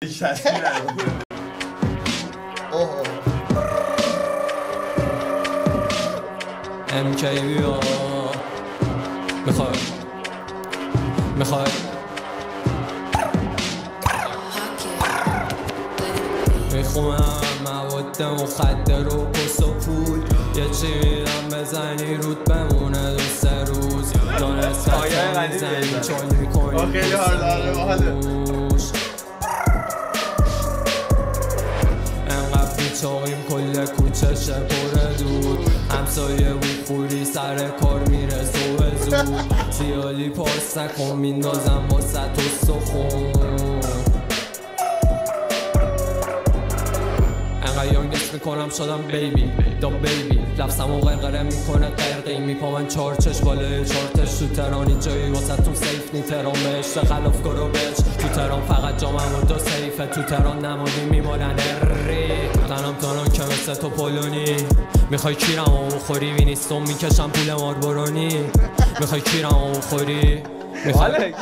MKBیا میخوای میخونم مواد مخدر و پست و پول یه چی میدم بزنی رود بمونه 2-3 روز دانستم میزنی چون میکنی خیلی حاله انقدر بیچاقیم کل کوچه شپره دود همسایه بود خوری سر کار میره صبح زود زیالی پاس نکن میندازم با ست و سخون انقدر یانگست میکنم شدم بیبی دا بیبی لفظمو غرغره میکنه قرقی میپامن 4 چش بالای 4 تش تو ترانی جایی واسه تون سیف نی تران به عشق خلاف کرو بچ تو تران فقط جامم و 2 سیفه تو تران نمادی میمارن ری تنم که مثل تو پولونی میخوای کیرمو بخوری وینیستون میکشم پول ماربورونی میخوای کیرمو بخوری میخوای